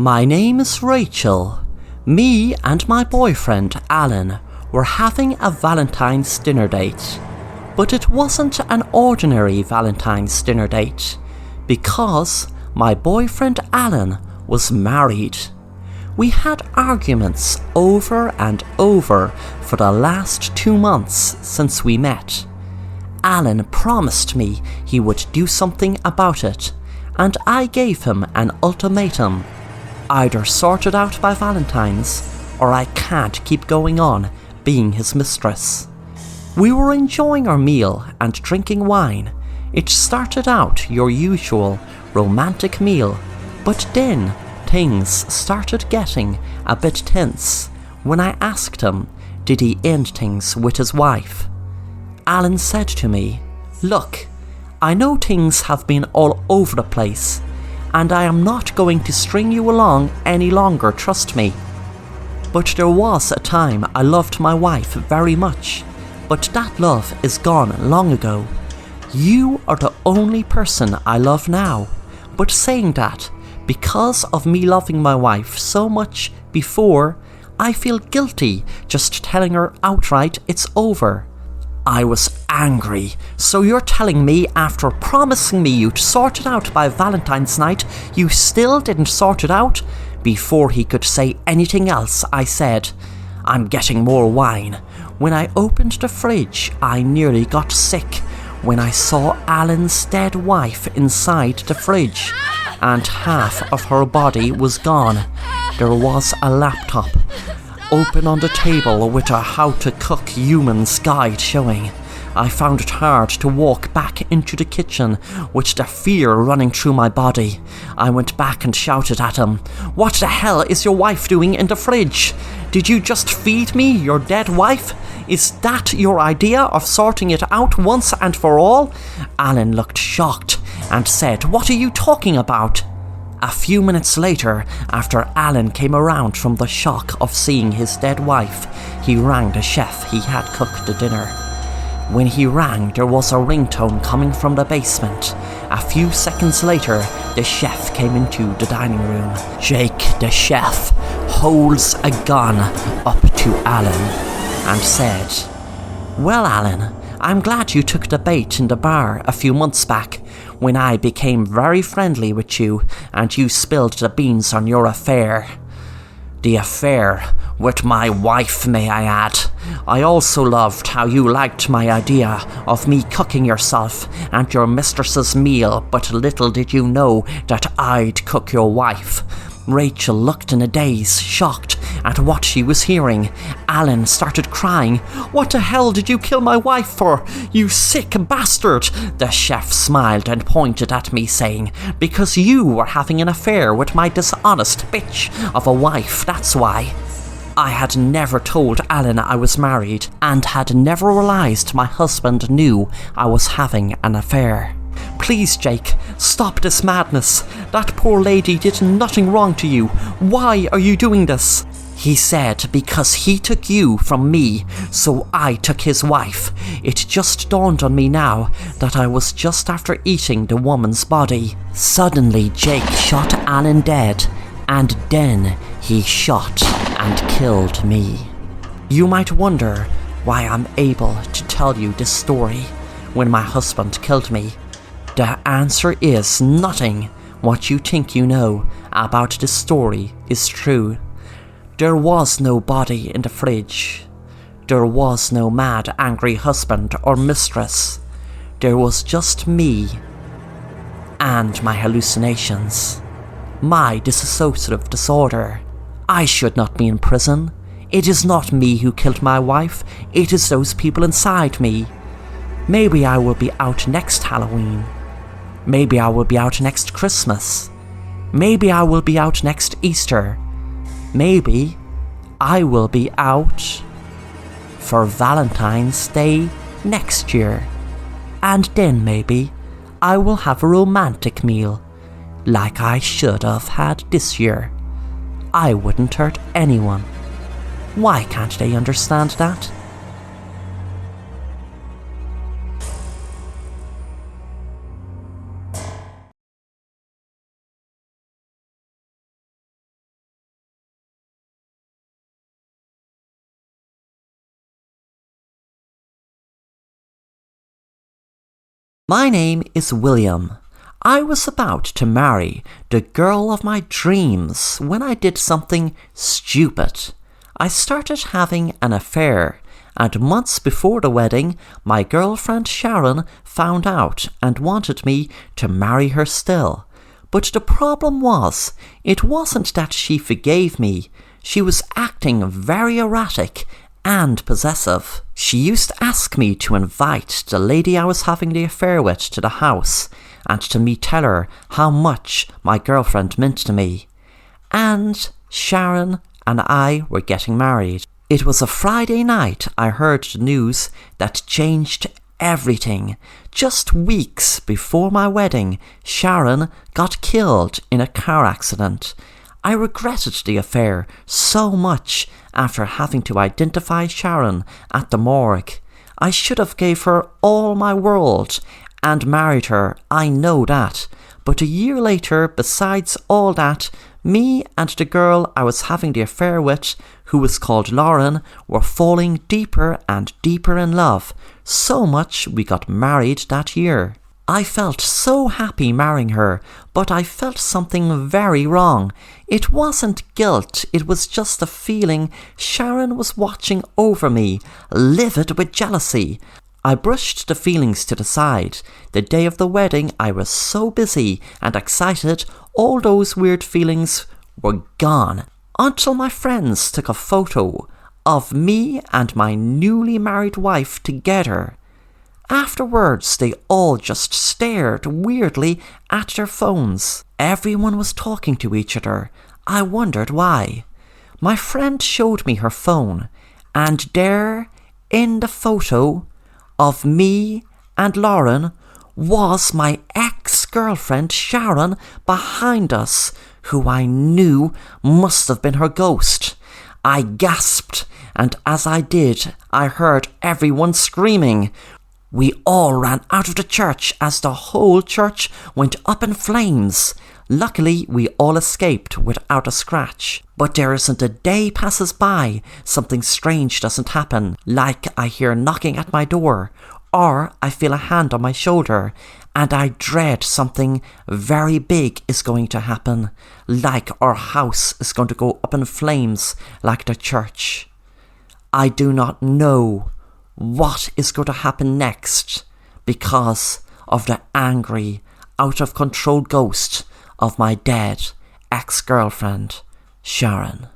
My name is Rachel. Me and my boyfriend, Alan, were having a Valentine's dinner date. But it wasn't an ordinary Valentine's dinner date, because my boyfriend Alan was married. We had arguments over and over for the last 2 months since we met. Alan promised me he would do something about it, and I gave him an ultimatum. Either sort it out by Valentine's, or I can't keep going on being his mistress. We were enjoying our meal and drinking wine. It started out your usual romantic meal, but then things started getting a bit tense when I asked him, did he end things with his wife? Alan said to me, "Look, I know things have been all over the place, and I am not going to string you along any longer, trust me. But there was a time I loved my wife very much, but that love is gone long ago. You are the only person I love now, but saying that, because of me loving my wife so much before, I feel guilty just telling her outright it's over." I was angry. "So you're telling me after promising me you'd sort it out by Valentine's night, you still didn't sort it out?" Before he could say anything else, I said, "I'm getting more wine." When I opened the fridge, I nearly got sick when I saw Alan's dead wife inside the fridge, and half of her body was gone. There was a laptop open on the table with a how to cook humans guide showing. I found it hard to walk back into the kitchen with the fear running through my body. I went back and shouted at him, "What the hell is your wife doing in the fridge? Did you just feed me your dead wife? Is that your idea of sorting it out once and for all?" Alan looked shocked and said, "What are you talking about?" A few minutes later, after Alan came around from the shock of seeing his dead wife, he rang the chef he had cooked the dinner. When he rang, there was a ringtone coming from the basement. A few seconds later, the chef came into the dining room. Jake, the chef, holds a gun up to Alan and said, "Well, Alan, I'm glad you took the bait in the bar a few months back when I became very friendly with you and you spilled the beans on your affair." "The affair with my wife, may I add. I also loved how you liked my idea of me cooking yourself and your mistress's meal, but little did you know that I'd cook your wife." Rachel looked in a daze, shocked at what she was hearing. Alan started crying. "What the hell did you kill my wife for, you sick bastard?" The chef smiled and pointed at me saying, "Because you were having an affair with my dishonest bitch of a wife, that's why." I had never told Alan I was married and had never realised my husband knew I was having an affair. "Please, Jake, stop this madness. That poor lady did nothing wrong to you. Why are you doing this?" He said, "Because he took you from me, so I took his wife. It just dawned on me now that I was just after eating the woman's body." Suddenly, Jake shot Alan dead, and then he shot and killed me. You might wonder why I'm able to tell you this story when my husband killed me. The answer is nothing what you think you know about this story is true. There was no body in the fridge. There was no mad, angry husband or mistress. There was just me and my hallucinations. My dissociative disorder. I should not be in prison. It is not me who killed my wife. It is those people inside me. Maybe I will be out next Halloween. Maybe I will be out next Christmas. Maybe I will be out next Easter. Maybe I will be out for Valentine's Day next year. And then maybe I will have a romantic meal like I should have had this year. I wouldn't hurt anyone. Why can't they understand that? My name is William. I was about to marry the girl of my dreams when I did something stupid. I started having an affair, and months before the wedding, my girlfriend Sharon found out and wanted me to marry her still. But the problem was, it wasn't that she forgave me. She was acting very erratic and possessive. She used to ask me to invite the lady I was having the affair with to the house, and to me tell her how much my girlfriend meant to me. And Sharon and I were getting married. It was a Friday night I heard the news that changed everything. Just weeks before my wedding, Sharon got killed in a car accident. I regretted the affair so much after having to identify Sharon at the morgue. I should have gave her all my world and married her, I know that. But a year later, besides all that, me and the girl I was having the affair with, who was called Lauren, were falling deeper and deeper in love. So much we got married that year. I felt so happy marrying her, but I felt something very wrong. It wasn't guilt, it was just a feeling Sharon was watching over me, livid with jealousy. I brushed the feelings to the side. The day of the wedding I was so busy and excited, all those weird feelings were gone. Until my friends took a photo of me and my newly married wife together. Afterwards, they all just stared weirdly at their phones. Everyone was talking to each other. I wondered why. My friend showed me her phone, and there, in the photo of me and Lauren, was my ex-girlfriend Sharon behind us, who I knew must have been her ghost. I gasped, and as I did, I heard everyone screaming. We all ran out of the church as the whole church went up in flames. Luckily, we all escaped without a scratch. But there isn't a day passes by something strange doesn't happen, like I hear knocking at my door, or I feel a hand on my shoulder, and I dread something very big is going to happen, like our house is going to go up in flames like the church. I do not know what is going to happen next because of the angry, out-of-control ghost of my dead ex-girlfriend, Sharon.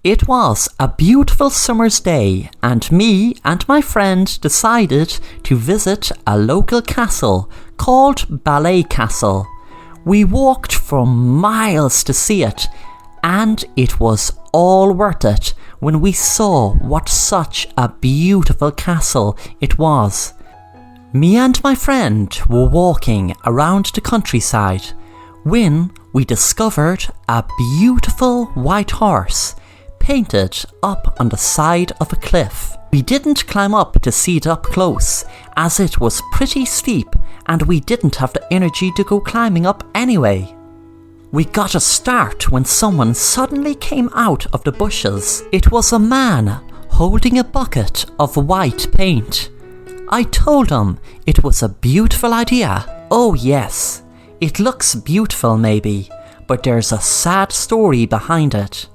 It was a beautiful summer's day, and me and my friend decided to visit a local castle called Ballet Castle. We walked for miles to see it, and it was all worth it when we saw what such a beautiful castle it was. Me and my friend were walking around the countryside when we discovered a beautiful white horse painted up on the side of a cliff. We didn't climb up to see it up close, as it was pretty steep and we didn't have the energy to go climbing up anyway. We got a start when someone suddenly came out of the bushes. It was a man holding a bucket of white paint. I told him it was a beautiful idea. Oh yes, it looks beautiful maybe, but there's a sad story behind it.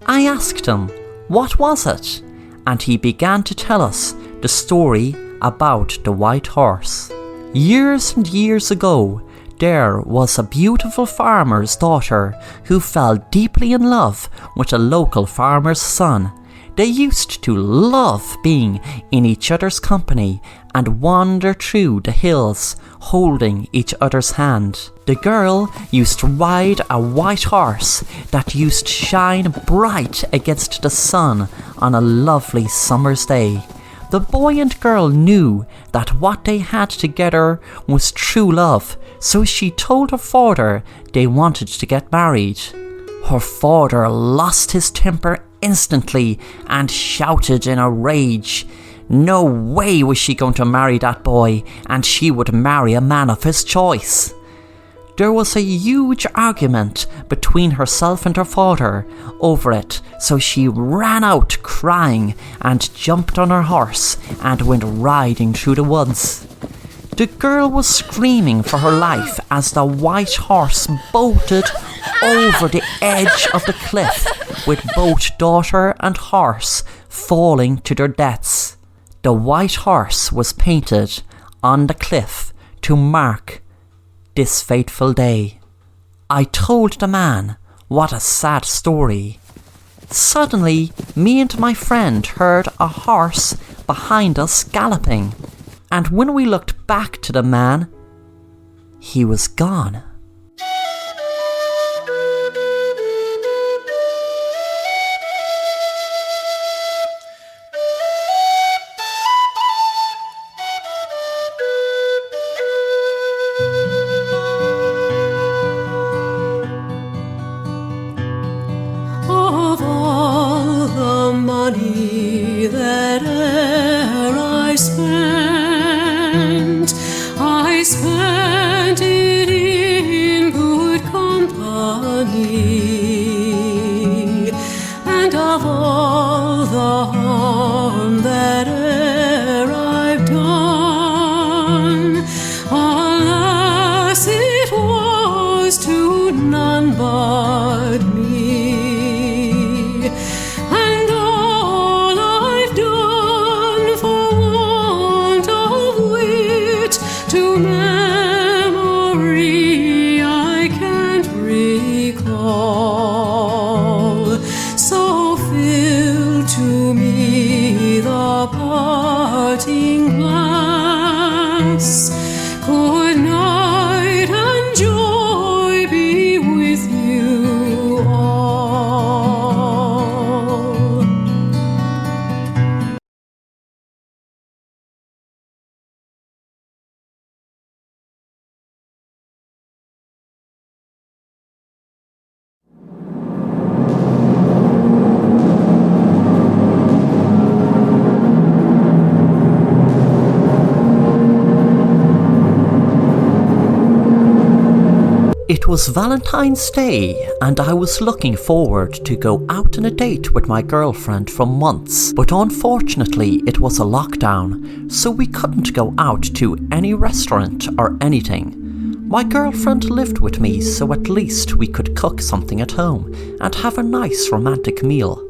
I asked him, what was it? And he began to tell us the story about the white horse. Years and years ago, there was a beautiful farmer's daughter who fell deeply in love with a local farmer's son. They used to love being in each other's company and wander through the hills holding each other's hand. The girl used to ride a white horse that used to shine bright against the sun on a lovely summer's day. The boy and girl knew that what they had together was true love, so she told her father they wanted to get married. Her father lost his temper instantly and shouted in a rage, No way was she going to marry that boy, and she would marry a man of his choice. There was a huge argument between herself and her father over it, so she ran out crying and jumped on her horse and went riding through the woods. The girl was screaming for her life as the white horse bolted over the edge of the cliff, with both daughter and horse falling to their deaths. The white horse was painted on the cliff to mark this fateful day. I told the man what a sad story. Suddenly, me and my friend heard a horse behind us galloping, and when we looked back to the man, he was gone. Of all the money that e'er I spent it in good company, and of all the harm that e'er I've done, alas, it was to none but me. And all I've done for want of wit to memory I can't recall. So fill to me the parting glass. Good night and joy be with you all. It was Valentine's Day, and I was looking forward to go out on a date with my girlfriend for months, but unfortunately it was a lockdown, so we couldn't go out to any restaurant or anything. My girlfriend lived with me, so at least we could cook something at home and have a nice romantic meal.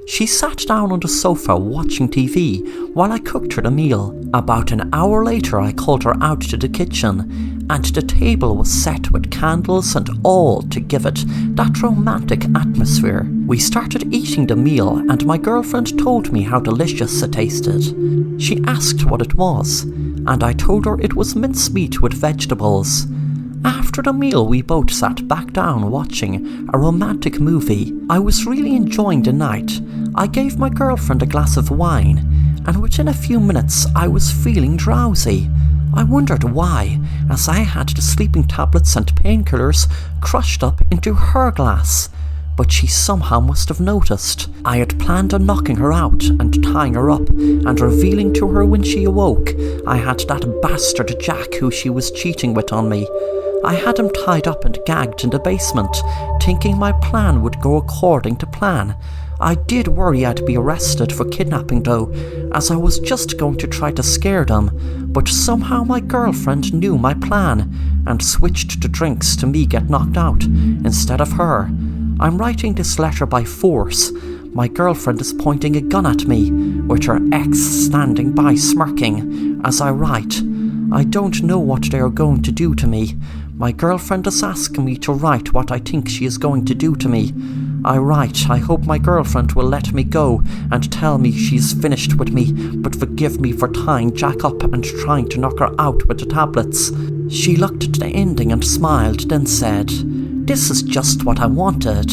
She sat down on the sofa watching TV while I cooked her the meal. About an hour later I called her out to the kitchen, and the table was set with candles and all to give it that romantic atmosphere. We started eating the meal, and my girlfriend told me how delicious it tasted. She asked what it was, and I told her it was mincemeat with vegetables. After the meal, we both sat back down watching a romantic movie. I was really enjoying the night. I gave my girlfriend a glass of wine, and within a few minutes I was feeling drowsy. I wondered why, as I had the sleeping tablets and painkillers crushed up into her glass. But she somehow must have noticed. I had planned on knocking her out and tying her up and revealing to her when she awoke I had that bastard Jack who she was cheating with on me. I had him tied up and gagged in the basement, thinking my plan would go according to plan. I did worry I'd be arrested for kidnapping though, as I was just going to try to scare them, but somehow my girlfriend knew my plan and switched the drinks to me get knocked out instead of her. I'm writing this letter by force. My girlfriend is pointing a gun at me, with her ex standing by smirking as I write. I don't know what they are going to do to me. My girlfriend is asking me to write what I think she is going to do to me. I write, I hope my girlfriend will let me go and tell me she's finished with me, but forgive me for tying Jack up and trying to knock her out with the tablets. She looked at the ending and smiled, then said, "This is just what I wanted."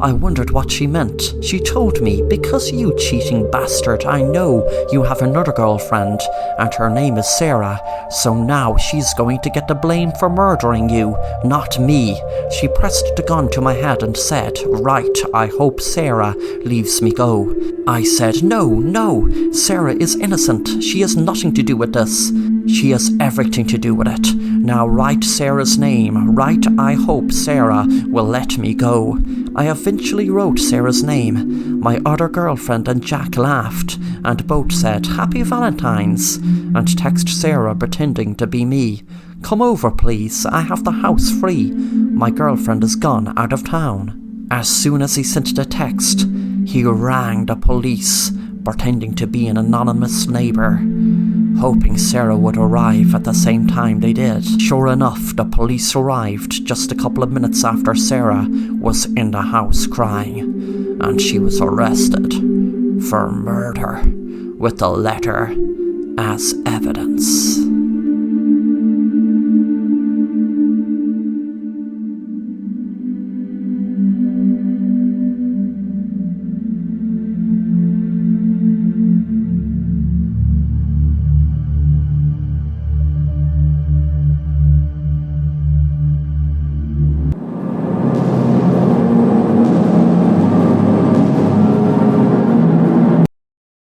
I wondered what she meant. She told me, because you cheating bastard, I know you have another girlfriend, and her name is Sarah, so now she's going to get the blame for murdering you, not me. She pressed the gun to my head and said, right, I hope Sarah leaves me go. I said, no, Sarah is innocent. She has nothing to do with this. She has everything to do with it. Now write Sarah's name. Write, I hope Sarah will let me go. I eventually wrote Sarah's name. My other girlfriend and Jack laughed, and both said, Happy Valentines, and text Sarah pretending to be me. Come over, please. I have the house free. My girlfriend is gone out of town. As soon as he sent the text, he rang the police, pretending to be an anonymous neighbour, hoping Sarah would arrive at the same time they did. Sure enough, the police arrived just a couple of minutes after Sarah was in the house crying, and she was arrested for murder with the letter as evidence.